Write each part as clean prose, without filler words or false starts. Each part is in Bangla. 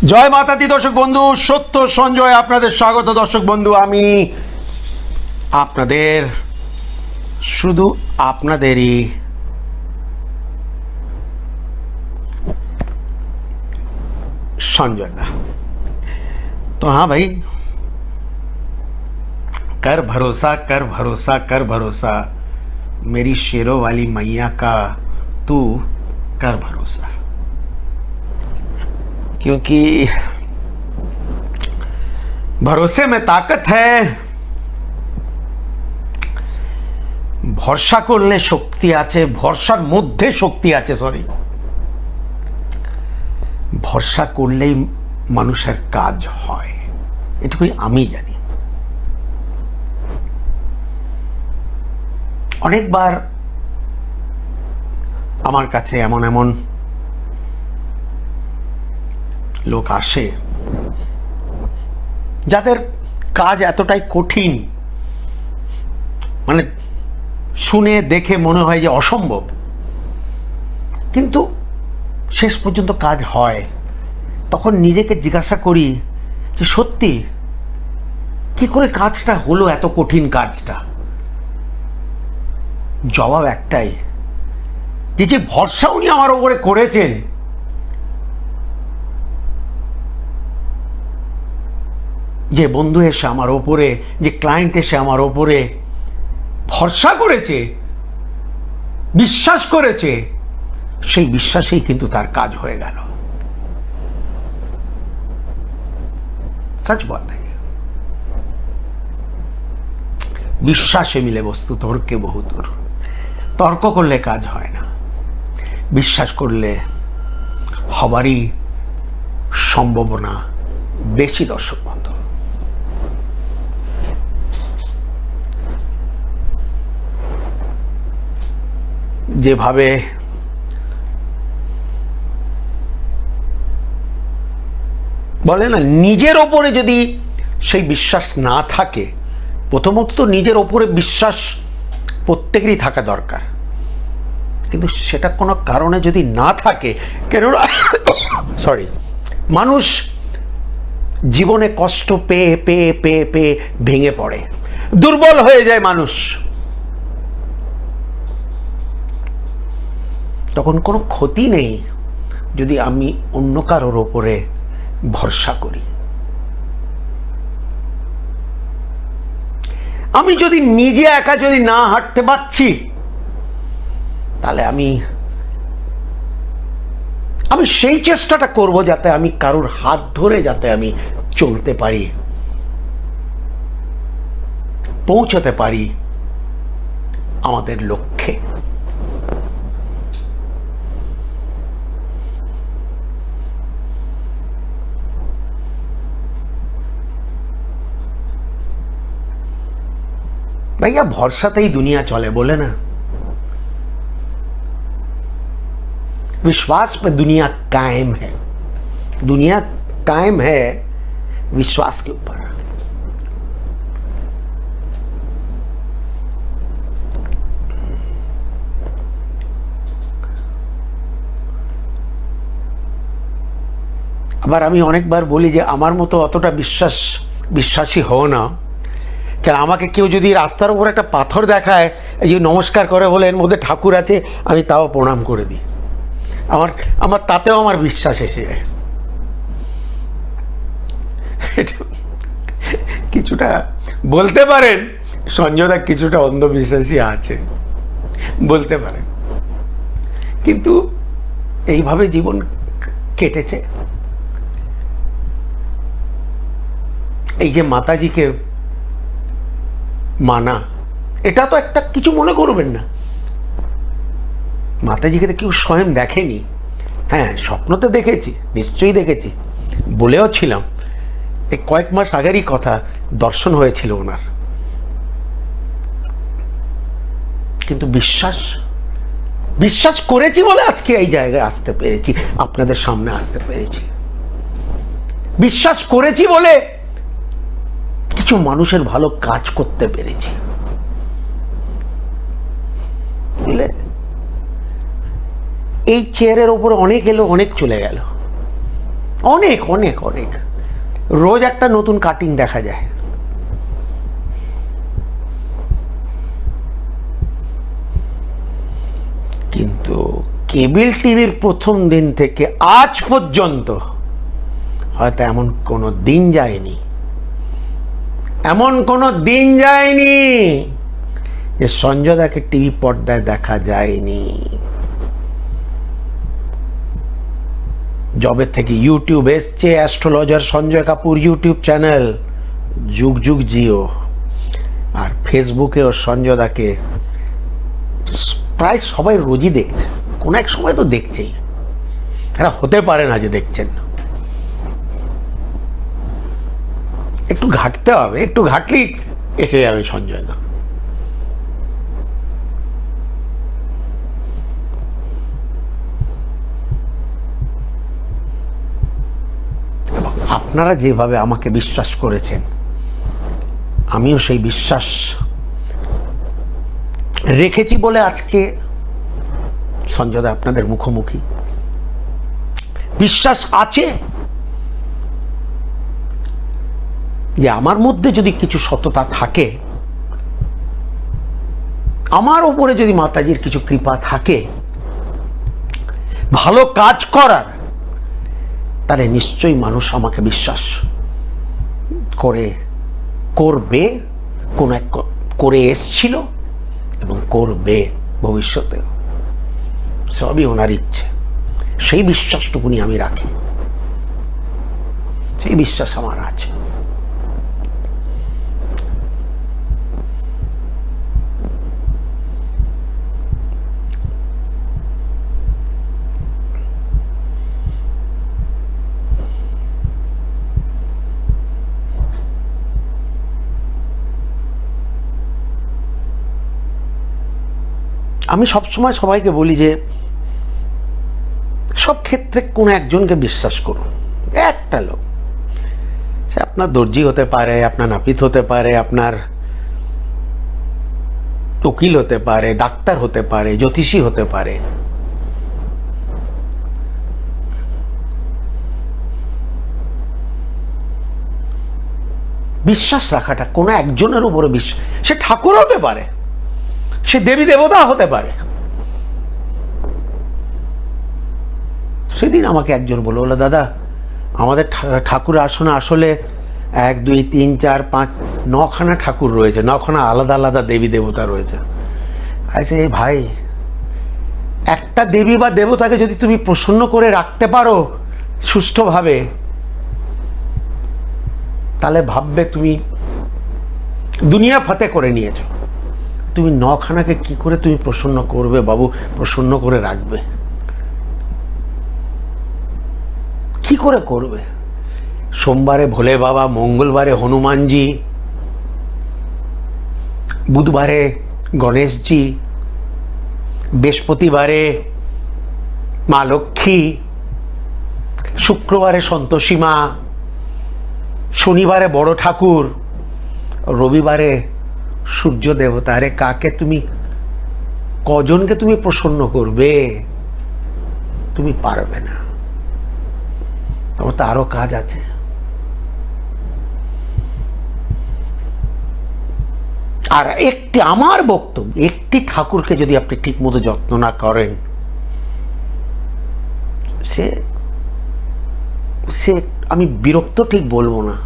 জয় মাতা দি দর্শক বন্ধু, সত্য সঞ্জয় আপনাদের স্বাগত। দর্শক বন্ধু, আমি আপনাদের শুধু আপনাদেরই संजय दा। तो हाँ भाई, कर भरोसा कर भरोसा कर भरोसा, मेरी शेरों वाली मैया का तू कर भरोसा, क्योंकि भरोसे में ताकत है। ভরসা করলে শক্তি আছে, ভরসার মধ্যে শক্তি আছে। সরি, ভরসা করলেই মানুষের কাজ হয়, এটুকুই আমি জানি। অনেকবার আমার কাছে এমন এমন লোক আসে যাদের কাজ এতটাই কঠিন, মানে শুনে দেখে মনে হয় যে অসম্ভব, কিন্তু শেষ পর্যন্ত কাজ হয়। তখন নিজেকে জিজ্ঞাসা করি যে সত্যি কি করে কাজটা হলো, এত কঠিন কাজটা? জবাব একটাই, যে যে ভরসা উনি আমার উপরে করেছেন, যে বন্ধু এসে আমার ওপরে, যে ক্লায়েন্ট এসে আমার ওপরে ভরসা করেছে, বিশ্বাস করেছে, সেই বিশ্বাসেই কিন্তু তার কাজ হয়ে গেল। सच बात है, বিশ্বাসে মিলে বস্তু তর্কে বহুদূর। তর্ক করলে কাজ হয় না, বিশ্বাস করলে হবারই সম্ভাবনা বেশি। দর্শক বন্ধু, যেভাবে বলে না, নিজের ওপরে যদি সেই বিশ্বাস না থাকে, প্রথমত তো নিজের ওপরে বিশ্বাস প্রত্যেকেরই থাকা দরকার, কিন্তু সেটা কোনো কারণে যদি না থাকে, কেন সরি, মানুষ জীবনে কষ্ট পেয়ে পেয়ে পেয়ে পেয়ে ভেঙে পড়ে, দুর্বল হয়ে যায় মানুষ। তখন কোনো ক্ষতি নেই যদি আমি অন্য কারোর ওপরে ভরসা করি। আমি যদি নিজে একা যদি না হাঁটতে পারছি, তাহলে আমি সেই চেষ্টাটা করব যাতে আমি কারোর হাত ধরে যাতে আমি চলতে পারি, পৌঁছতে পারি আমাদের লক্ষ্যে। भैया भरोसाते ही दुनिया चले, बोले ना, विश्वास पे दुनिया कायम है। दुनिया कायम है विश्वास के ऊपर। আবার আমি অনেকবার বলি যে আমার মতো অতটা বিশ্বাসী হও না, কেন আমাকে কেউ যদি রাস্তার উপর একটা পাথর দেখায়, এই যে নমস্কার করে বলে এর মধ্যে ঠাকুর আছে, আমি তাও প্রণাম করে দিই। আমার তাতেও আমার বিশ্বাস এসে যায়। কিছুটা বলতে পারেন সঞ্জয়দা কিছুটা অন্ধবিশ্বাসী আছে, বলতে পারেন, কিন্তু এইভাবে জীবন কেটেছে। এই যে মাতাজিকে মানা, এটা তো একটা কিছু মনে করবেন না, মাতাজিকে তো কেউ স্বয়ং দেখেনি। হ্যাঁ, স্বপ্নতে দেখেছি, নিশ্চয়ই দেখেছি, বলেও ছিলাম। এই কয়েক মাস আগেরই কথা, দর্শন হয়েছিল ওনার। কিন্তু বিশ্বাস করেছি বলে আজকে এই জায়গায় আসতে পেরেছি, আপনাদের সামনে আসতে পেরেছি। বিশ্বাস করেছি বলে কিছু মানুষের ভালো কাজ করতে পেরেছি। বুঝলে, এই চেয়ারের উপর অনেক এলো, অনেক চলে গেল, অনেক অনেক অনেক, রোজ একটা নতুন কাটিং দেখা যায়। কিন্তু কেবল টিভির প্রথম দিন থেকে আজ পর্যন্ত হয়তো এমন কোনো দিন যায়নি, এমন কোনো দিন যায়নি যে সঞ্জয় দাকে টিভি পর্দায় দেখা যায়নি। জবে থেকে ইউটিউব এসছে, astrologer Sanjay Kapoor YouTube channel যুগ যুগ জিও, আর ফেসবুকেও সঞ্জয় দাকে প্রায় সবাই রোজই দেখছে, কোনো এক সময় তো দেখছেই, এরা হতে পারে না যে দেখছেন না। একটু ঘাটতে হবে, একটু ঘাটলেই এসে যাবে সঞ্জয় দা। এবং আপনারা যেভাবে আমাকে বিশ্বাস করেছেন, আমিও সেই বিশ্বাস রেখেছি বলে আজকে সঞ্জয় দা আপনাদের মুখোমুখি। বিশ্বাস আছে যে আমার মধ্যে যদি কিছু সততা থাকে, আমার উপরে যদি মাতাজির কিছু কৃপা থাকে ভালো কাজ করার, তাহলে নিশ্চয়ই মানুষ আমাকে বিশ্বাস করবে, কোন এক করে এসছিল এবং করবে ভবিষ্যতেও। সবই ওনার ইচ্ছে, সেই বিশ্বাসটুকুনি আমি রাখি, সেই বিশ্বাস আমার আছে। আমি সবসময় সবাইকে বলি যে সব ক্ষেত্রে কোনো একজনকে বিশ্বাস করুন, একটা লোক, সে আপনার দর্জি হতে পারে, আপনার নাপিত হতে পারে, আপনার উকিল হতে পারে, ডাক্তার হতে পারে, জ্যোতিষী হতে পারে। বিশ্বাস রাখাটা কোনো একজনের উপরে বিশ্বাস, সে ঠাকুর হতে পারে, সে দেবী দেবতা হতে পারে। সেদিন আমাকে একজন বললো, দাদা আমাদের ঠাকুর আসনে আসলে 1 2 3 4 5 9খানা ঠাকুর রয়েছে, 9খানা আলাদা আলাদা দেবী দেবতা রয়েছে। আচ্ছা এই ভাই, একটা দেবী বা দেবতাকে যদি তুমি প্রসন্ন করে রাখতে পারো সুষ্ঠুভাবে, তাহলে ভাববে তুমি দুনিয়া ফাতে করে নিয়েছো। তুমি 9খানাকে কি করে তুমি প্রসন্ন করবে বাবু, প্রসন্ন করে রাখবে কি করে করবে? সোমবারে ভোলে বাবা, মঙ্গলবারে হনুমানজি, বুধবারে গণেশজি, বৃহস্পতিবারে মা লক্ষ্মী, শুক্রবারে সন্তোষী মা, শনিবারে বড় ঠাকুর, রবিবারে সূর্য দেবতা। আরে কাকে তুমি, কজনকে তুমি প্রসন্ন করবে? তুমি পারবে না, তোমার তো আরো কাজ আছে। আর একটি আমার বক্তব্য, একটি ঠাকুরকে যদি আপনি ঠিক মতো যত্ন না করেন, সে আমি বিরক্ত ঠিক বলবো না,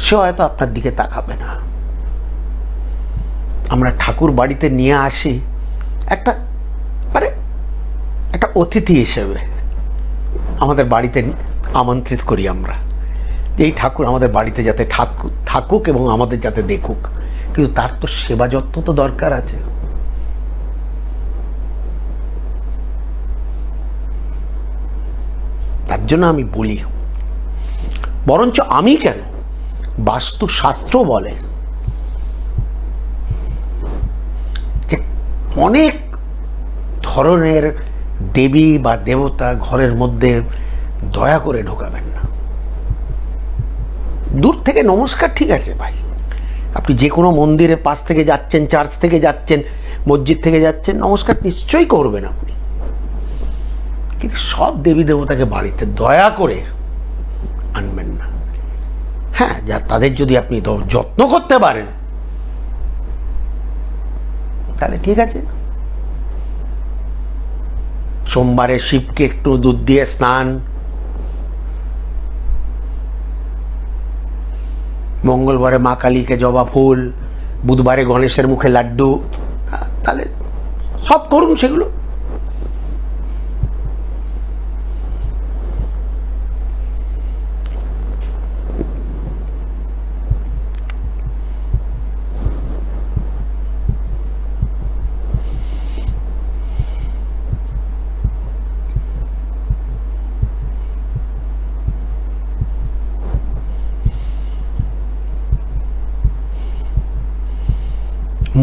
সে হয়তো আপনার দিকে তাকাবে না। আমরা ঠাকুর বাড়িতে নিয়ে আসি একটা অতিথি হিসেবে, আমাদের বাড়িতে আমন্ত্রিত করি আমরা, এই ঠাকুর আমাদের বাড়িতে যাতে থাকুক এবং আমাদের যাতে দেখুক, কিন্তু তার তো সেবা যত্ন তো দরকার আছে। তার জন্য আমি বলি, বরঞ্চ আমি কেন, বাস্তুশাস্ত্র বলে যে অনেক ধরনের দেবী বা দেবতা ঘরের মধ্যে দয়া করে ঢোকাবেন না। দূর থেকে নমস্কার ঠিক আছে ভাই, আপনি যে কোনো মন্দিরের পাশ থেকে যাচ্ছেন, চার্চ থেকে যাচ্ছেন, মসজিদ থেকে যাচ্ছেন, নমস্কার নিশ্চয়ই করবেন আপনি, কিন্তু সব দেবী দেবতাকে বাড়িতে দয়া করে আনবেন না। হ্যাঁ, যা তাদের যদি আপনি যত্ন করতে পারেন তাহলে ঠিক আছে। সোমবারে শিবকে একটু দুধ দিয়ে স্নান, মঙ্গলবারে মা কালীকে জবা ফুল, বুধবারে গণেশের মুখে লাড্ডু, তাহলে সব করুন সেগুলো।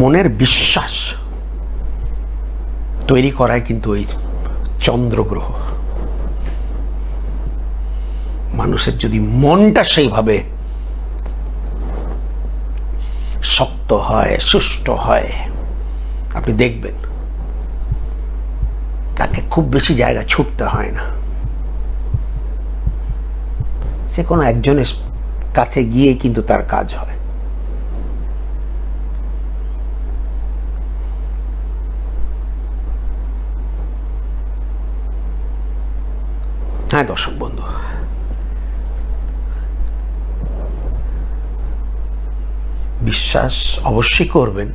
মনের বিশ্বাস তৈরি করায় কিন্তু ওই চন্দ্রগ্রহ। মানুষের যদি মনটা সেইভাবে শক্ত হয়, সুষ্ঠ হয়, আপনি দেখবেন তাকে খুব বেশি জায়গা ছুটতে হয় না। সে কোনো একজনের কাছে গিয়ে কিন্তু তার কাজ হয়। হ্যাঁ দর্শক বন্ধু, বিশ্বাস অবশ্যই করবেন,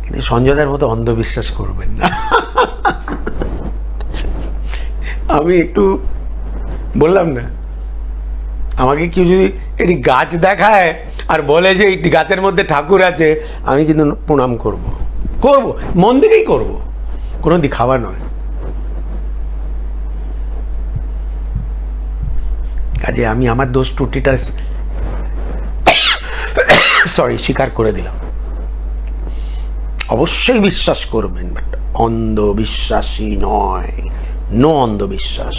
কিন্তু সঞ্জয়দার মতো অন্ধবিশ্বাস করবেন না। আমি একটু বললাম না, আমাকে কেউ যদি একটি গাছ দেখায় আর বলে যে এই গাছের মধ্যে ঠাকুর আছে, আমি কিন্তু প্রণাম করব, মন্দিরেই করব, কোনো খাওয়া নয়। কাজে আমি আমার দোষ ত্রুটিটা স্বীকার করে দিলাম। অবশ্যই বিশ্বাস করবেন, বাট অন্ধবিশ্বাসী নয়, নো অন্ধবিশ্বাস।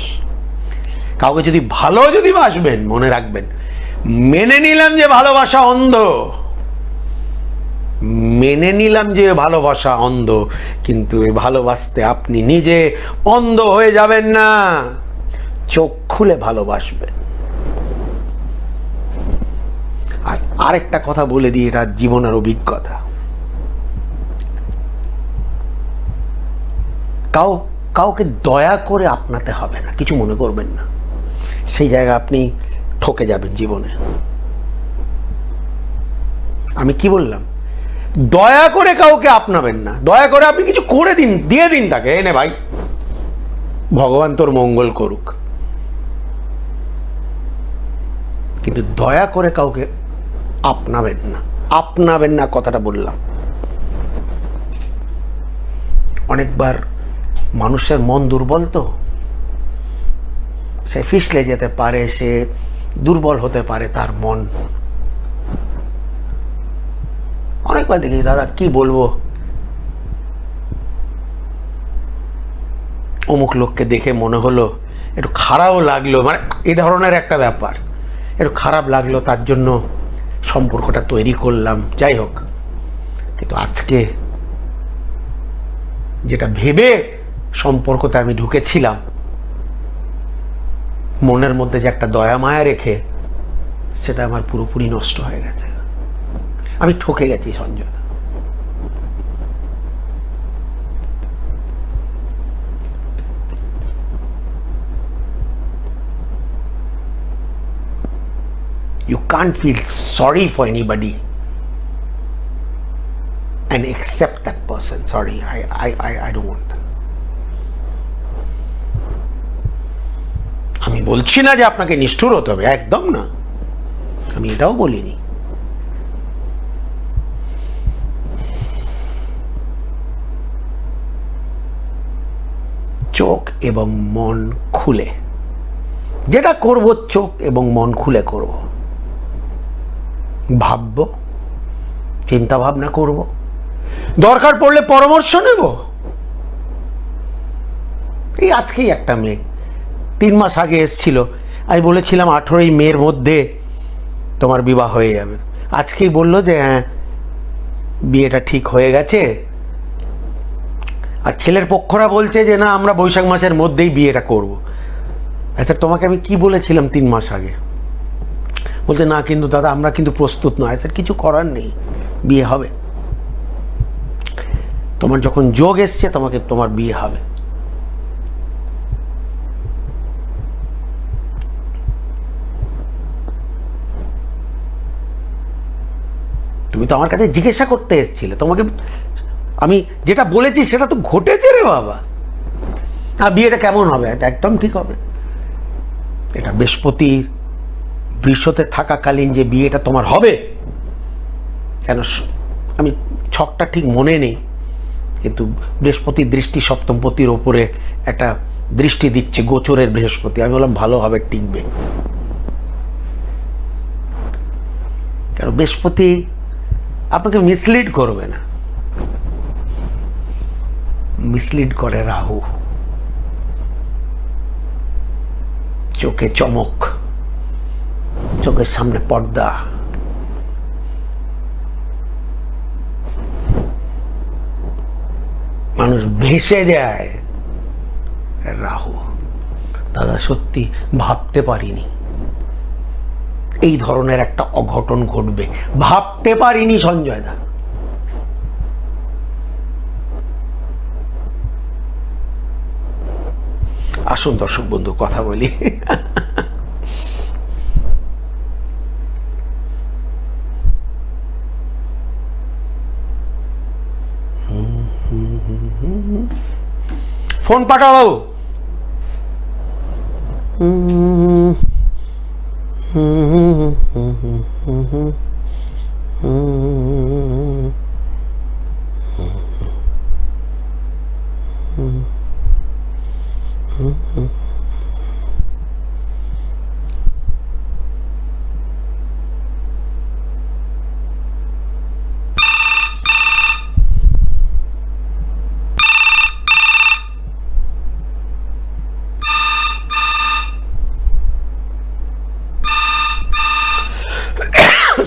কাউকে যদি বাসবেন, মনে রাখবেন, মেনে নিলাম যে ভালোবাসা অন্ধ, মেনে নিলাম যে ভালোবাসা অন্ধ, কিন্তু এই ভালোবাসতে আপনি নিজে অন্ধ হয়ে যাবেন না, চোখ খুলে ভালোবাসবেন। আর আরেকটা কথা বলে দিই, এটা জীবনের অভিজ্ঞতা। কাউকে দয়া করে আপনাতে হবে না, কিছু মনে করবেন না, সেই জায়গায় আপনি ঠকে যাবেন জীবনে। আমি কি বললাম? দয়া করে কাউকে আপনাবেন না, দয়া করে আপনি কিছু করে দিন, দিয়ে দিন তাকে, এনে ভাই ভগবান তোর মঙ্গল করুক, কিন্তু দয়া করে কাউকে আপনাবেন না, কথাটা বললাম। অনেকবার মানুষের মন দুর্বল, তো সে ফিসলে যেতে পারে, সে দুর্বল হতে পারে তার মন। অনেকবার দেখি, দাদা কি বলবো, অমুক লোককে দেখে মনে হলো, একটু খারাপও লাগলো, মানে এই ধরনের একটা ব্যাপার, একটু খারাপ লাগলো, তার জন্য সম্পর্কটা তৈরি করলাম, যাই হোক। কিন্তু আজকে যেটা ভেবে সম্পর্কতে আমি ঢুকেছিলাম, মনের মধ্যে যে একটা দয়া মায়া রেখে, সেটা আমার পুরোপুরি নষ্ট হয়ে গেছে। আমি ঠকে গেছি Sanjay. You can't feel sorry for anybody and accept that person. Sorry, I don't want that. আমি বলছি না যে আপনাকে নিষ্ঠুর হতে হবে, একদম না, আমি এটাও বলিনি। চোখ এবং মন খুলে যেটা করব, চোখ এবং মন খুলে করব, ভাববো, চিন্তা ভাবনা করব, দরকার পড়লে পরামর্শ নেব। এই আজকেই একটা মেয়ে 3 মাস আগে এসেছিল, আমি বলেছিলাম 18ই মের মধ্যে তোমার বিবাহ হয়ে যাবে, আজকেই বললো যে হ্যাঁ বিয়েটা ঠিক হয়ে গেছে, আর ছেলের পক্ষরা বলছে যে না আমরা বৈশাখ মাসের মধ্যেই বিয়েটা করব। আচ্ছা তোমাকে আমি কি বলেছিলাম 3 মাস আগে? বলতে না কিন্তু দাদা আমরা কিন্তু প্রস্তুত নয়। স্যার কিছু করার নেই, বিয়ে হবে। তোমার যখন যোগ এসছে তোমার বিয়ে হবে। তুমি তো আমার কাছে জিজ্ঞাসা করতে এসেছিলে, তোমাকে আমি যেটা বলেছি সেটা তো ঘটেছে রে বাবা। আর বিয়েটা কেমন হবে? একদম ঠিক হবে। এটা বৃহস্পতির বৃষতে থাকাকালীন যে বিয়েটা তোমার হবে, কেন আমি ছকটা ঠিক মনে নেই, কিন্তু বৃহস্পতির দৃষ্টি সপ্তমপতির ওপরে একটা দৃষ্টি দিচ্ছে, গোচরের বৃহস্পতি। আমি বললাম ভালো হবে, টিকবে। কারণ বৃহস্পতি আপনাকে মিসলিড করবে না, মিসলিড করে রাহু। চোখে চমক, চোখের সামনে পর্দা, মানুষ ভেসে যায়। রাহু দাদা সত্যি ভাবতে পারিনি এই ধরনের একটা অঘটন ঘটবে, ভাবতে পারিনি সঞ্জয় দা। আসুন দর্শক বন্ধু কথা বলি। ফোন পাঠাও বাবু।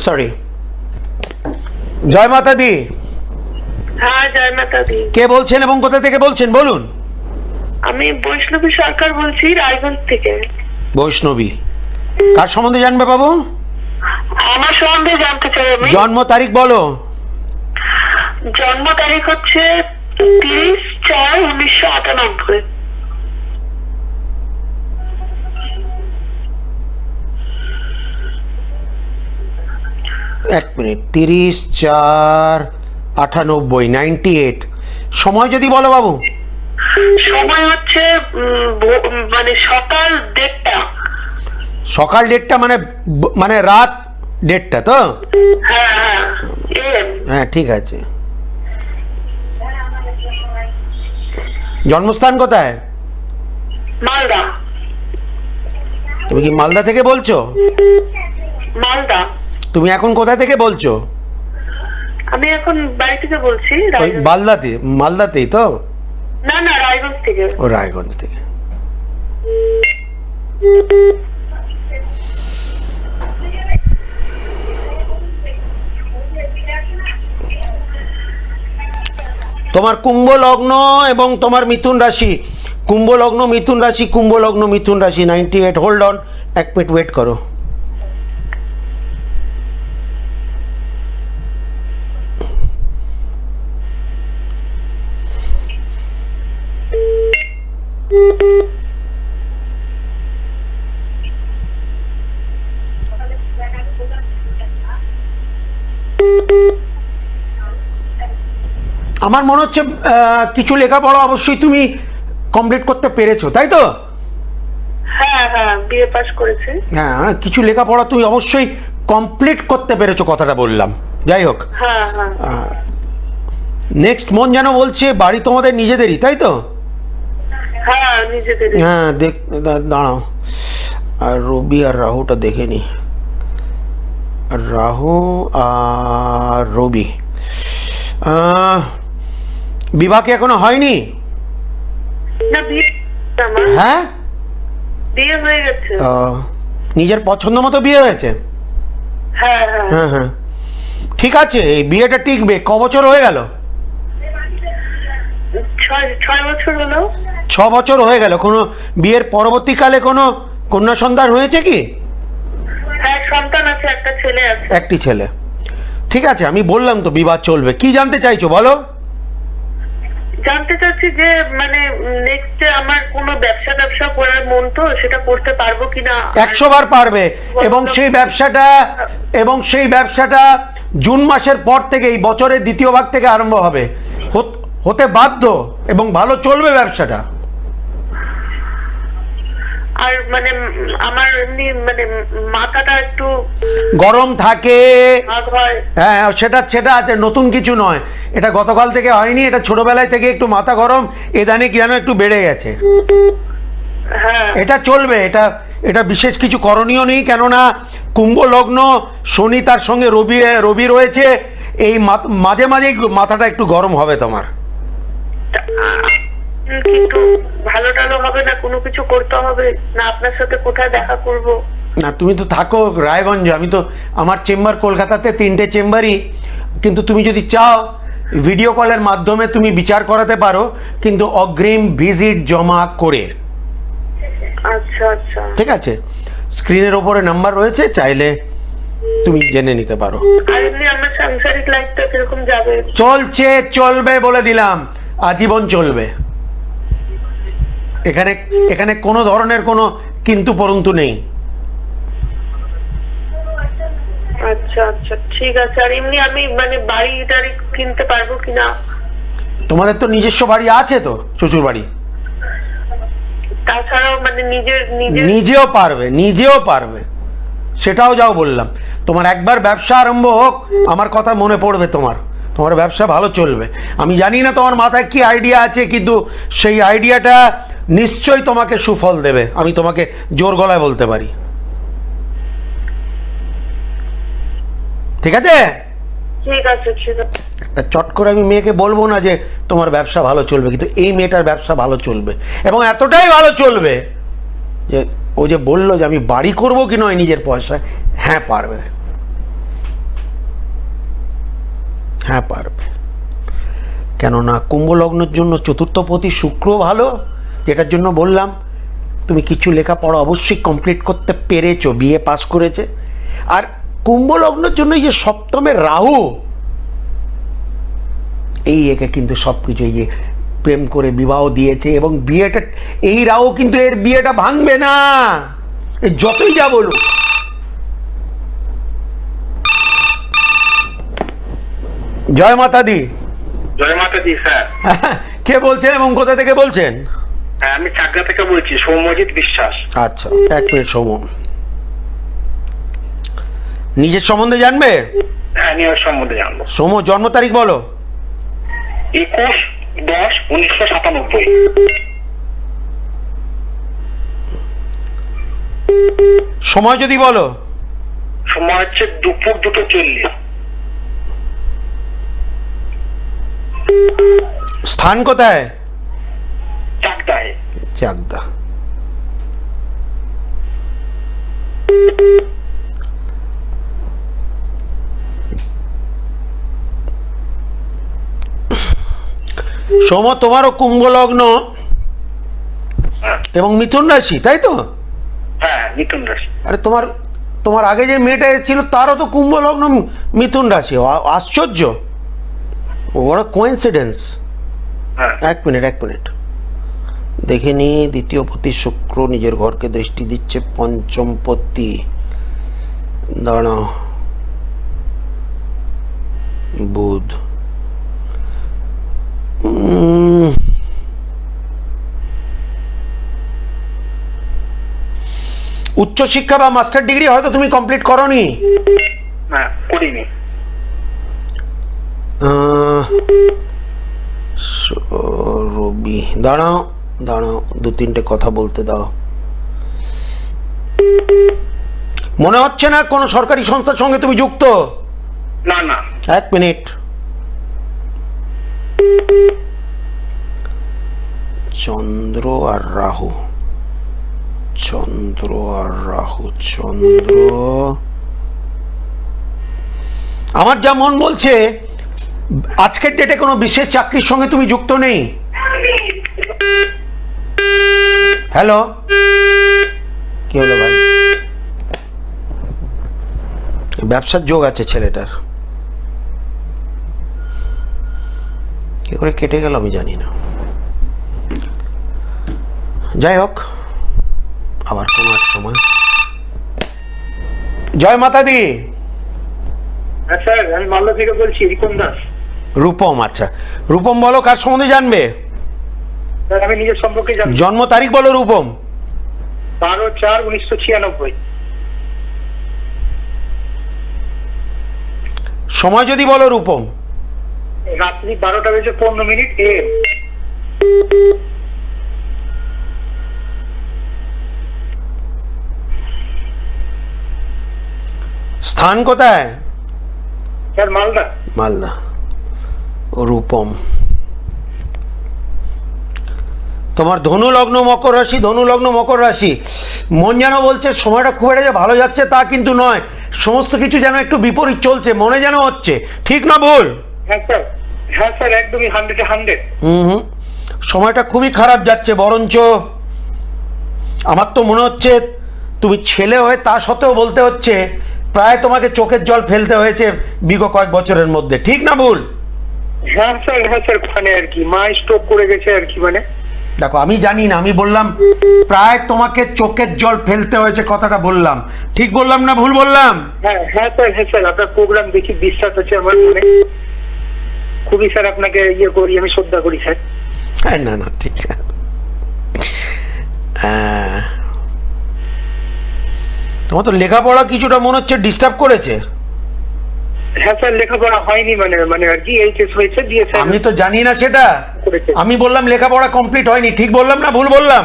সরি। জয় মাতা দি। হ্যাঁ, জয় মাতা দি। কে বলছেন এবং কোথা থেকে বলছেন বলুন? আমি বৈষ্ণবী সরকার বলছি, রায়গঞ্জ থেকে। বৈষ্ণবী, কার সম্বন্ধে জানবে বাবু? আমার সম্বন্ধে জানতে চাই আমি। জন্ম তারিখ বলো। জন্ম তারিখ হচ্ছে 30/4/1998। এক মিনিট, 30/4/98, 98। সময় যদি বলো বাবু। সময় হচ্ছে মানে সকাল 1:30। সকাল 1:30 মানে রাত 1:30 তো? হ্যাঁ হ্যাঁ, হ্যাঁ ঠিক আছে। জন্মস্থান কোথায়? মালদা। তুমি কি মালদা থেকে বলছো? মালদা। তুমি এখন কোথা থেকে বলছো? আমি এখন বাড়ি থেকে বলছি, ওই মালদাতেই তো? না না, রায়গঞ্জ থেকে। ও রায়গঞ্জ থেকে। তোমার কুম্ভ লগ্ন এবং তোমার মিথুন রাশি, কুম্ভ লগ্ন মিথুন রাশি, কুম্ভ লগ্ন মিথুন রাশি 98। হোল্ড অন, 1 মিনিট ওয়েট করো। আমার মনে হচ্ছে কিছু লেখাপড়া অবশ্যই তুমি কমপ্লিট করতে পেরেছো, তাই তো? হ্যাঁ হ্যাঁ, বিএ পাস করেছি। হ্যাঁ, কিছু লেখাপড়া তুমি অবশ্যই কমপ্লিট করতে পেরেছো, কথাটা বললাম। যাই হোক, হ্যাঁ হ্যাঁ। নেক্সট মন যেন বলছে বাড়ি তোমাদের নিজেদেরই, তাই তো? হ্যাঁ, নিজেদের। হ্যাঁ দাঁড়াও, আর রবি আর রাহুটা দেখে নি। রাহু আর রবি, বিবাহ কি এখনো হয়নি? না, বিয়ে আমার। হ্যাঁ, বিয়ে হয়ে গেছে। নিজের পছন্দ মতো বিয়ে হয়েছে? হ্যাঁ হ্যাঁ। হ্যাঁ হ্যাঁ, ঠিক আছে, এই বিয়েটা টিকবে। ক বছর হয়ে গেল? ছয় বছর হলো। 6 বছর হয়ে গেল, কোনো বিয়ের পরবর্তীকালে কোনো কন্যা সন্তান হয়েছে কি? হ্যাঁ, সন্তান আছে, একটা ছেলে আছে। একটি ছেলে। ঠিক আছে, আমি বললাম তো বিবাদ চলবে। কি জানতে চাইছো বলো? জানতে চাচ্ছি যে মানে নেক্সট আমার কোনো ব্যবসা করার মন, তো সেটা করতে পারবো কিনা। 100 বার পারবে। এবং সেই ব্যবসাটা জুন মাসের পর থেকে, এই বছরের দ্বিতীয় ভাগ থেকে আরম্ভ হবে, হতে বাধ্য, এবং ভালো চলবে ব্যবসাটা। আর মানে আমার এমনি মানে মাথাটা একটু গরম থাকে। ভাগ হয়। হ্যাঁ, সেটা আছে, নতুন কিছু নয়। এটা গতকাল থেকে হয়নি, এটা ছোটবেলায় থেকে একটু মাথা গরম, এদানিক যেন একটু বেড়ে গেছে। হ্যাঁ, এটা চলবে। এটা বিশেষ কিছু করণীয় নেই, কেননা কুম্ভ লগ্ন, শনি তার সঙ্গে রবি রয়েছে। এই মাঝে মাঝে মাথাটা একটু গরম হবে তোমার। কিন্তু ভালো টালো হবে না, কোনো কিছু করতে হবে না। আপনার সাথে কোথায় দেখা করব? না, তুমি তো থাকো রায়গঞ্জে, আমি তো, আমার চেম্বার কলকাতাতে 3টে চেম্বারই। কিন্তু তুমি যদি চাও ভিডিও কলের মাধ্যমে তুমি বিচার করাতে পারো, কিন্তু অগ্রিম ভিজিট জমা করে। আচ্ছা আচ্ছা, ঠিক আছে, স্ক্রিনের ওপরে নাম্বার রয়েছে, চাইলে তুমি জেনে নিতে পারো। আর এমনি আমার সাংসারিক লাইফটা কিরকম যাবে? চলবে বলে দিলাম, আজীবন চলবে। এখানে কোনো ধরনের কোনো কিন্তু পরন্তু নেই। আচ্ছা আচ্ছা, ঠিক আছে। আর এমনি আমি মানে বাড়ি টাড়ি কিনতে পারবো কিনা? তোমাদের তো নিজস্ব বাড়ি আছে তো, শ্বশুর বাড়ি। তাছাড়াও মানে নিজেও পারবে, সেটাও যাও বললাম। তোমার একবার ব্যবসা আরম্ভ হোক, আমার কথা মনে পড়বে তোমার ব্যবসা ভালো চলবে। আমি জানি না তোমার মাথায় কি আইডিয়া আছে, কিন্তু সেই আইডিয়াটা নিশ্চয়ই তোমাকে সুফল দেবে, আমি তোমাকে জোর গলায় বলতে পারি। ঠিক আছে? ঠিক আছে, ঠিক আছে। একটা চট করে আমি মেয়েকে বলবো না যে তোমার ব্যবসা ভালো চলবে, কিন্তু এই মেয়েটার ব্যবসা ভালো চলবে, এবং এতটাই ভালো চলবে যে ও যে বললো যে আমি বাড়ি করবো কি নয় নিজের পয়সায়, হ্যাঁ পারবে, হ্যাঁ পারবে। কেননা কুম্ভ লগ্নের জন্য চতুর্থপতি শুক্র ভালো, যেটার জন্য বললাম তুমি কিছু লেখাপড়া অবশ্যই কমপ্লিট করতে পেরেছো, বিএ পাস করেছে। আর কুম্ভ লগ্নের জন্য এই যে সপ্তমে রাহু, এই একে কিন্তু সবকিছু, এই যে প্রেম করে বিবাহ দিয়েছে, এবং বিয়েটা, এই রাহু কিন্তু এর বিয়েটা ভাঙবে না, এই যতই যা বলুক। জয় মাতা দি। জয় মাতা দি স্যার। কে বলছেন এবং কোথা থেকে বলছেন? হ্যাঁ, আমি চাকদা থেকে বলছি, সৌম্যজিৎ বিশ্বাস। আচ্ছা, 1 মিনিট। সৌম্য, নিজের সম্বন্ধে জানবে? হ্যাঁ, নিয়োগ সম্বন্ধে জানবো। সৌম্য, জন্ম তারিখ বলো। 21/10/1997। সময় যদি বলো। সময় হচ্ছে দুপুর 2:40। স্থান কোথায়? চাকদায়। চাকদা। সোম, তোমারও কুম্ভ লগ্ন এবং মিথুন রাশি, তাই তো? হ্যাঁ, মিথুন রাশি। আরে তোমার আগে যে মেয়েটা এসেছিল তারও তো কুম্ভ লগ্ন মিথুন রাশি। আশ্চর্য, বড় কোইন্সিডেন্স। হ্যাঁ, 1 মিনিট দেখে নি। দ্বিতীয় পতি শুক্র নিজের ঘরকে দৃষ্টি দিচ্ছে, পঞ্চম পতি, দাঁড়াও, বুধ। উচ্চশিক্ষা বা মাস্টার ডিগ্রি হয়তো তুমি কমপ্লিট করোনি। না, করিনি। রবি, দাঁড়াও 2-3টে কথা বলতে দাও। মনে হচ্ছে না কোনো সরকারি সংস্থার সঙ্গে তুমি যুক্ত? না না। 1 মিনিট। চন্দ্র আর রাহু, চন্দ্র আমার যা মন বলছে, আজকের ডেটে কোনো বিশেষ চাকরির সঙ্গে তুমি যুক্ত নেই। হ্যালো, কি হলো ভাই? ব্যবসার যোগ আছে ছেলেটার, কি করে কেটে গেল আমি জানি না। যাই হোক, আবার কোনো এক সময়। জয় মাতা দি। হ্যাঁ স্যার, আমি মালদা থেকে বলছি, রিপন দাস। রূপম, আচ্ছা রূপম বলো, কার সম্বন্ধে জানবে? স্যার আমি নিজের সম্পর্কে জানি। জন্ম তারিখ বলো রূপম। 12/4/1996। সময় যদি বলো রূপম। রাত্রি 12:15 AM। স্থান কোথায়? স্যার মালদা। মালদা। ও রূপম, তোমার ধনু লগ্ন মকর রাশি, ধনু লগ্ন মকর রাশি। মন যেন বলছে সময়টা খুব একটা যে ভালো যাচ্ছে তা কিন্তু নয়, সমস্ত কিছু যেন একটু বিপরীত চলছে, মনে যেন হচ্ছে। ঠিক না ভুল? হ্যাঁ স্যার, হ্যাঁ স্যার, একদমই 100-100। হুম, সময়টা খুবই খারাপ যাচ্ছে। বরঞ্চ আমার তো মনে হচ্ছে তুমি ছেলে হয়ে তা সত্ত্বেও বলতে হচ্ছে প্রায় তোমাকে চোখের জল ফেলতে হয়েছে বিগত কয়েক বছরের মধ্যে। ঠিক না ভুল? হ্যাঁ স্যার, হ্যাঁ স্যার, মানে আর কি মা স্ট্রোক করে গেছে আর কি। মানে দেখো, আমি জানি না, আমি বললাম প্রায় তোমাকে চোখের জল ফেলতে হয়েছে, কথাটা বললাম। ঠিক বললাম না ভুল বললাম? হ্যাঁ হ্যাঁ স্যার, হ্যাঁ স্যার, আপনার প্রোগ্রাম দেখি বিশ্বাস আছে আমার মনে। খুবই স্যার আপনাকে ইয়ে করি, আমি শ্রদ্ধা করি স্যার। হ্যাঁ, না না ঠিক আছে। তোমার তো লেখাপড়া কিছুটা মনে হচ্ছে ডিস্টার্ব করেছে। হ্যাঁ স্যার, লেখাপড়া হয়নি, মানে আর কি এইচএস হয়েছে, দিয়ে স্যার আমি তো জানি না সেটা, করেছে। আমি বললাম লেখাপড়া কমপ্লিট হয়নি। ঠিক বললাম না ভুল বললাম?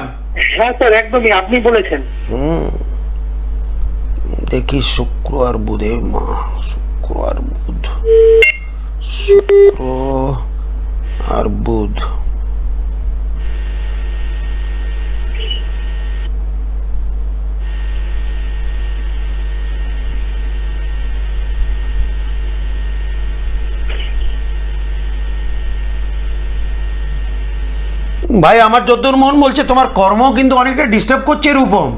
হ্যাঁ স্যার, একদমই আপনি বলেছেন। দেখি শুক্র আর বুধে, মা শুক্র আর বুধ, শুক্র আর বুধ। ভাই আমার যতদূর মন বলছে তোমার কর্ম কিন্তু অনেকটা ডিস্টার্ব করছে রূপম।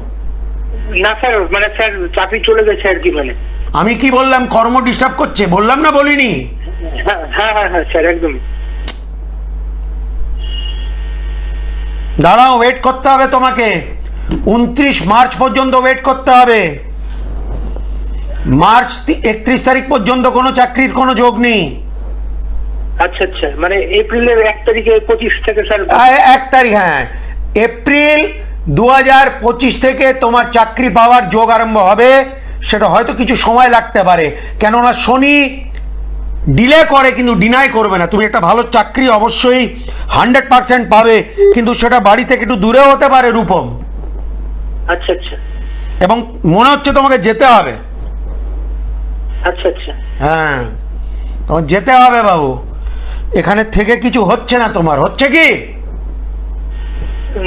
না স্যার, মানে স্যার চাকরি চলে গেছে আর কি। মানে আমি কি বললাম? কর্ম ডিস্টার্ব করছে বললাম না বলিনি? হ্যাঁ হ্যাঁ হ্যাঁ হ্যাঁ স্যার, একদম। দাঁড়াও, ওয়েট করতে হবে তোমাকে। 29 মার্চ পর্যন্ত ওয়েট করতে হবে। মার্চ 31 তারিখ পর্যন্ত কোনো চাকরির কোনো যোগ নেই। আচ্ছা আচ্ছা, মানে এপ্রিলের 1 তারিখে 25 থেকে স্যার। 1 তারিখ, হ্যাঁ এপ্রিল 2025 থেকে তোমার চাকরি পাওয়ার যোগ আরম্ভ হবে। সেটা হয়তো কিছু সময় লাগতে পারে, কেননা শনি ডিলে করে কিন্তু ডিনাই করবে না। তুমি একটা ভালো চাকরি অবশ্যই 100% পাবে, কিন্তু সেটা বাড়ি থেকে একটু দূরে হতে পারে রূপম। আচ্ছা আচ্ছা। এবং মনে হচ্ছে তোমাকে যেতে হবে। আচ্ছা আচ্ছা। হ্যাঁ, তোমার যেতে হবে বাবু। এখানে থেকে কিছু হচ্ছে না তোমার, হচ্ছে কি?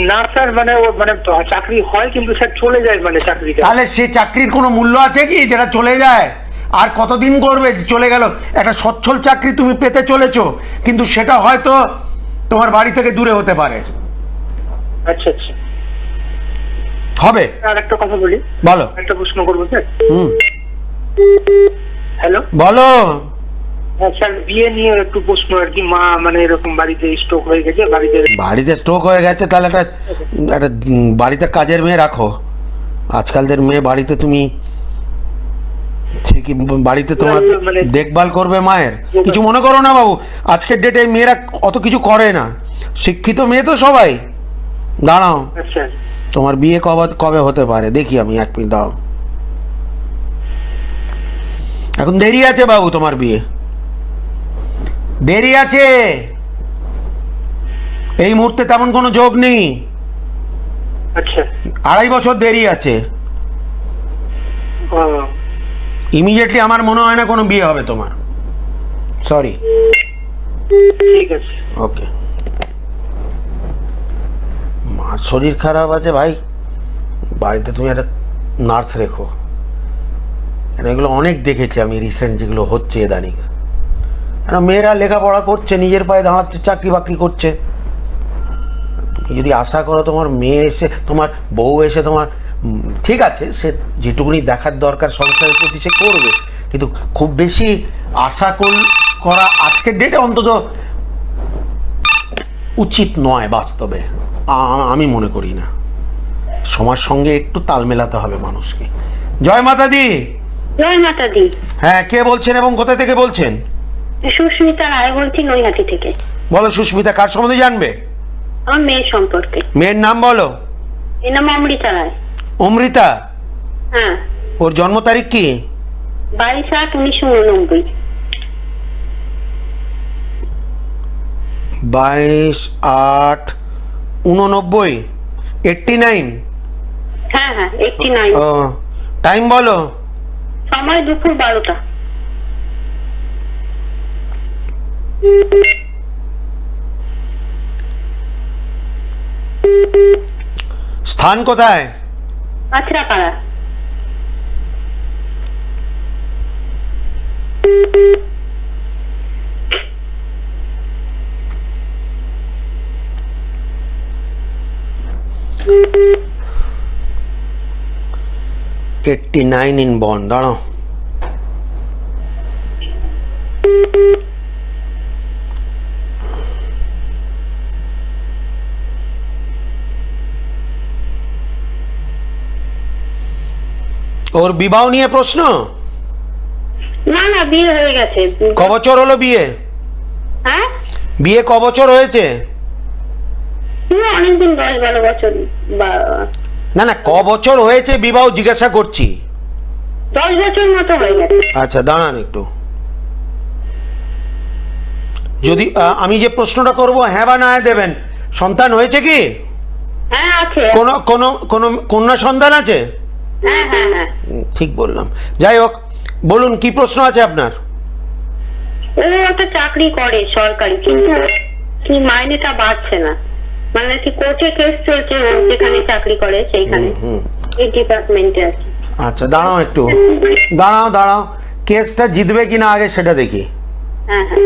না স্যার, মানে ও মানে চাকরি হয় কিন্তু স্যার চলে যায়, মানে চাকরিটা। তাহলে সে চাকরির কোনো মূল্য আছে কি যেটা চলে যায়? আর কতদিন করবে? চলে গেল। একটা সচ্ছল চাকরি তুমি পেতে চলেছো, কিন্তু সেটা হয়তো তোমার বাড়ি থেকে দূরে হতে পারে। আচ্ছা আচ্ছা। হবে। আর একটা কথা বলি, বলো। একটা প্রশ্ন করবো স্যার। হুম, হ্যালো। বলো। হ্যাঁ স্যার, বিয়ে নিয়ে একটু প্রশ্ন আর কি। মা মানে এরকম বাড়িতে স্ট্রোক হয়ে গেছে, বাড়িতে স্ট্রোক হয়ে গেছে, তাহলে একটা বাড়িতে কাজের মেয়ে রাখো। আজকালদের মেয়ে বাড়িতে তুমি সে কি বাড়িতে তোমার দেখভাল করবে মায়ের? কিছু মনে করো না বাবু, আজকের ডেটে মেয়েরা অত কিছু করে না, শিক্ষিত মেয়ে তো সবাই। দাঁড়াও, আচ্ছা তোমার বিয়ে কবে হতে পারে দেখি আমি। 1 মিনিট দাঁড়াও, এখন দেরি আছে বাবু, তোমার বিয়ে দেরি আছে। এই মুহূর্তে তেমন কোনো যোগ নেই। আচ্ছা। 2.5 বছর দেরি আছে। ইমিডিয়েটলি আমার মনে হয় না কোনো বিয়ে হবে তোমার। সরি। ঠিক আছে, ওকে। মার শরীর খারাপ আছে ভাই, বাড়িতে তুমি একটা নার্স রেখো। এগুলো অনেক দেখেছি আমি রিসেন্ট, যেগুলো হচ্ছে ইদানিং। কেন মেয়েরা লেখাপড়া করছে, নিজের পায়ে দাঁড়াচ্ছে, চাকরি বাকরি করছে, যদি আশা করো তোমার মেয়ে এসে, তোমার বউ এসে তোমার ঠিক আছে, সে যেটুকুনি দেখার দরকার সংসারের প্রতি সে করবে, কিন্তু খুব বেশি আশা করা আজকের ডেটে অন্তত উচিত নয় বাস্তবে, আমি মনে করি না। সময়ের সঙ্গে একটু তাল মেলাতে হবে মানুষকে। জয় মাতা দি। জয় মাতা দি। হ্যাঁ, কে বলছেন এবং কোথা থেকে বলছেন? সুস্মিতা রায় বলছি, নৈহাটি থেকে। বলো সুস্মিতা, কার সম্বন্ধে জানবে? আমার মেয়ের সম্পর্কে। মেয়ের নাম বলো। এর নাম অমৃতা রায়। অমৃতা? হ্যাঁ। ওর জন্ম তারিখ কি? 22/8/1989। 22/8/89। 89? হ্যাঁ হ্যাঁ, 89। ও, টাইম বলো। সময় দুপুর 12টা। স্থান কোথায়? কাছড়াপাড়া। '89 in Bonn। দাঁড়াও, ওর বিবাহ নিয়ে প্রশ্ন? না না, বিয়ে হয়ে গেছে। ক বছর হলো বিয়ে? হ্যাঁ, বিয়ে ক বছর হয়েছে? অনেকদিন, 10-12 বছর। না না, ক বছর হয়েছে বিবাহ জিজ্ঞাসা করছি। 10 বছর মতো হয়ে গেছে। আচ্ছা দাঁড়ান একটু, যদি আমি যে প্রশ্নটা করব হ্যাঁ বা না দেবেন। সন্তান হয়েছে কি? হ্যাঁ আছে। কোনো কোনো কোনো কন্যা সন্তান আছে? হ্যাঁ হ্যাঁ হ্যাঁ। ঠিক বললাম। যাই হোক, বলুন কি প্রশ্ন আছে আপনার? ও একটা চাকরি করে সরকারি, কিন্তু কি মাইনেটা বাড়ছে না। মানে কি কোর্টে কেস চলছে, ও যেখানে চাকরি করে সেইখানে, এই ডিপার্টমেন্টে আছে। আচ্ছা দাঁড়াও একটু, দাঁড়াও, কেসটা জিতবে কিনা আগে সেটা দেখি। হ্যাঁ হ্যাঁ।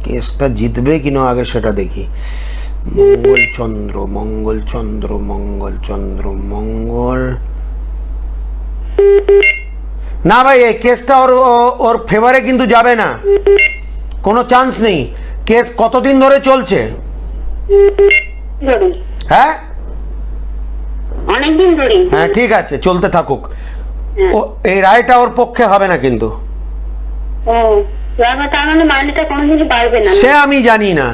কেসটা জিতবে কিনা আগে সেটা দেখি। মঙ্গল। না ভাই, এই কেসটা ওর ফেভারে কিন্তু যাবে না, কোনো চান্স নেই। কেস কতদিন ধরে চলছে? ধরুন হ্যাঁ অনেকদিন ধরে। হ্যাঁ ঠিক আছে, চলতে থাকুক। হ্যাঁ। ও এই রায়টা ওর পক্ষে হবে না কিন্তু। ও, তার মানে মাইনেটা কোনোদিনই বাড়বে না? সে আমি জানি না,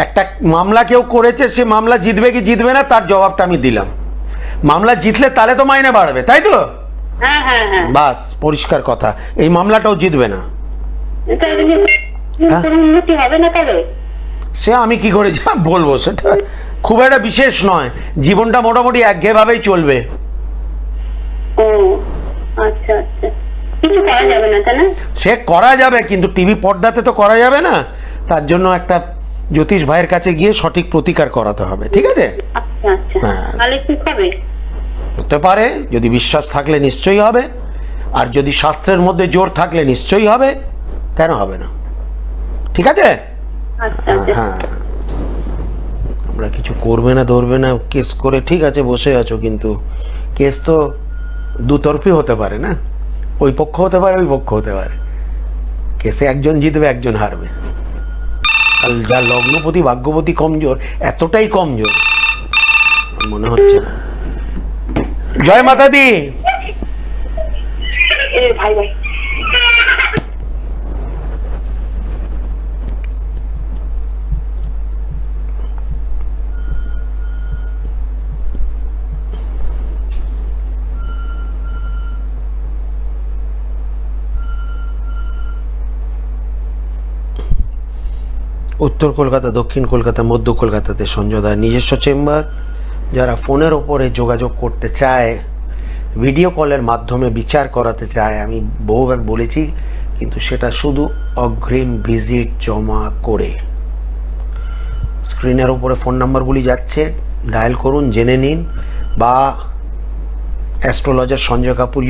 একটা মামলা কেউ করেছে, সে মামলা জিতবে কি জিতবে না তার জবাবটা আমি দিলাম। মামলা জিতলে তাহলে তো মাইনে বাড়বে, তাই তো? হ্যাঁ হ্যাঁ হ্যাঁ। বাস পরিষ্কার কথা, এই মামলাটাও জিতবে না। তাহলে কি কোনো উন্নতি হবে না তাহলে? সে আমি কি করে বলবো, সেটা খুব একটা বিশেষ নয়, জীবনটা মোটামুটি একঘেয়ে ভাবেই চলবে। ও আচ্ছা আচ্ছা, কিছু করা যাবে না তাই না? সে করা যাবে, কিন্তু টিভি পর্দাতে তো করা যাবে না। তার জন্য একটা জ্যোতিষ ভাইয়ের কাছে গিয়ে সঠিক প্রতিকার করাতে হবে, ঠিক আছে? আচ্ছা আচ্ছা, হ্যাঁ। তাহলে ঠিক হবে? হতে পারে, যদি বিশ্বাস থাকলে নিশ্চয়ই হবে, আর যদি শাস্ত্রের মধ্যে জোর থাকলে নিশ্চয়ই হবে, কেন হবে না? ঠিক আছে? আচ্ছা আচ্ছা। হ্যাঁ, আমরা কিছু করবে না ধরবে না কেস করে, ঠিক আছে বসে আছো, কিন্তু কেস তো দুতরফি হতে পারে না, ওই পক্ষ হতে পারে ওই পক্ষ হতে পারে। কেসে একজন জিতবে একজন হারবে। আর যা লগ্নপতি ভাগ্যপতি কমজোর, এতটাই কমজোর মনে হচ্ছে না। জয় মাতা দি। ভাই ভাই, উত্তর কলকাতা, দক্ষিণ কলকাতা, মধ্য কলকাতাতে সঞ্জয় দার নিজস্ব চেম্বার। যারা ফোনের ওপরে যোগাযোগ করতে চায়, ভিডিও কলের মাধ্যমে বিচার করাতে চায়, আমি বহুবার বলেছি, কিন্তু সেটা শুধু অগ্রিম ভিজিট জমা করে। স্ক্রিনের ওপরে ফোন নাম্বারগুলি যাচ্ছে, ডায়াল করুন, জেনে নিন, বা অ্যাস্ট্রোলজার সঞ্জয় কাপুর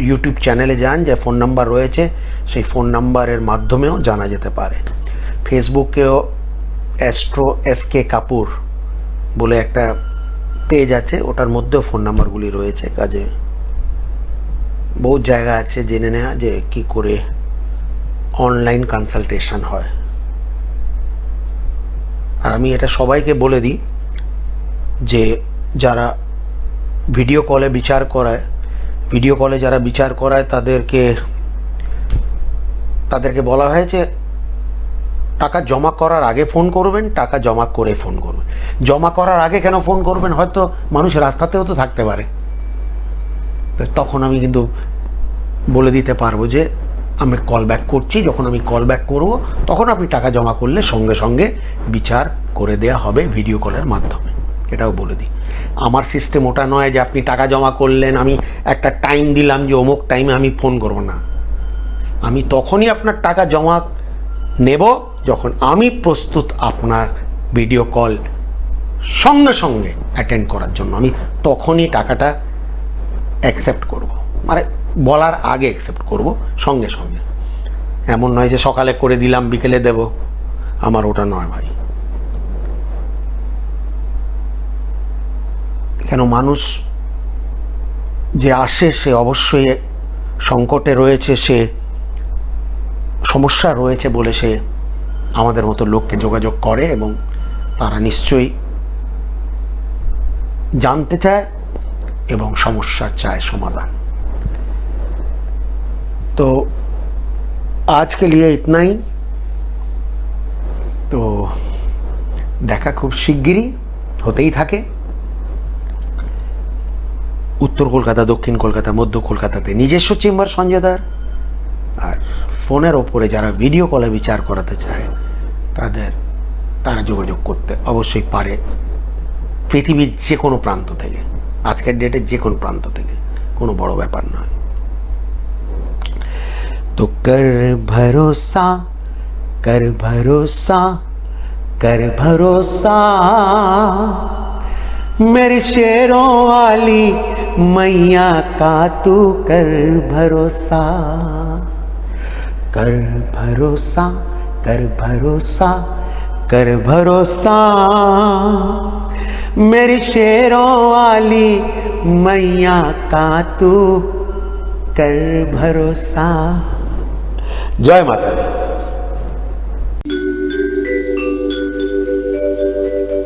ইউটিউব চ্যানেলে যান, যে ফোন নাম্বার রয়েছে সেই ফোন নাম্বারের মাধ্যমেও জানা যেতে পারে। ফেসবুকেও অ্যাস্ট্রো SK কাপুর বলে একটা পেজ আছে, ওটার মধ্যেও ফোন নাম্বারগুলি রয়েছে। কাজে বহু জায়গা আছে জেনে নেওয়া যে কি করে অনলাইন কনসালটেশন হয়। আর আমি এটা সবাইকে বলে দিই যে যারা ভিডিও কলে বিচার করায়, যারা বিচার করায় তাদেরকে বলা হয় যে টাকা জমা করার আগে ফোন করবেন, টাকা জমা করে ফোন করবেন। জমা করার আগে কেন ফোন করবেন? হয়তো মানুষ রাস্তাতেও তো থাকতে পারে, তো তখন আমি কিন্তু বলে দিতে পারবো যে আমি কল ব্যাক করছি। যখন আমি কল ব্যাক করবো তখন আপনি টাকা জমা করলে সঙ্গে সঙ্গে বিচার করে দেয়া হবে ভিডিও কলের মাধ্যমে, এটাও বলে দিই। আমার সিস্টেম ওটা নয় যে আপনি টাকা জমা করলেন, আমি একটা টাইম দিলাম যে অমুক টাইমে আমি ফোন করব না। আমি তখনই আপনার টাকা জমা নেব যখন আমি প্রস্তুত আপনার ভিডিও কল সঙ্গে সঙ্গে অ্যাটেন্ড করার জন্য। আমি তখনই টাকাটা অ্যাকসেপ্ট করব, মানে বলার আগে অ্যাকসেপ্ট করব সঙ্গে সঙ্গে। এমন নয় যে সকালে করে দিলাম বিকেলে দেব, আমার ওটা নয় ভাই। কেন মানুষ যে আসে সে অবশ্যই সংকটে রয়েছে, সে সমস্যা রয়েছে বলে সে আমাদের মতো লোককে যোগাযোগ করে এবং তারা নিশ্চয়ই জানতে চায় এবং সমস্যা চায় সমাধান। तो आज के लिए इतना ही। तो দেখা খুব শিগগিরই হতেই থাকে। উত্তর কলকাতা, দক্ষিণ কলকাতা, মধ্য কলকাতাতে নিজস্ব চেম্বার সঞ্জয়দার। আর ফোনের ওপরে যারা ভিডিও কলে বিচার করাতে চায় তারা যোগাযোগ করতে অবশ্যই পারে পৃথিবীর যে কোনো প্রান্ত থেকে, আজকের ডেটে যে কোনো প্রান্ত থেকে, কোনো বড় ব্যাপার নয়। तो कर भरोसा, कर भरोसा, कर भरोसा मेरी शेरों वाली मैया का तू कर भरोसा, कर भरोसा, कर भरोसा, कर भरोसा मेरी शेरों वाली मैया का तू कर भरोसा। जय माता दी।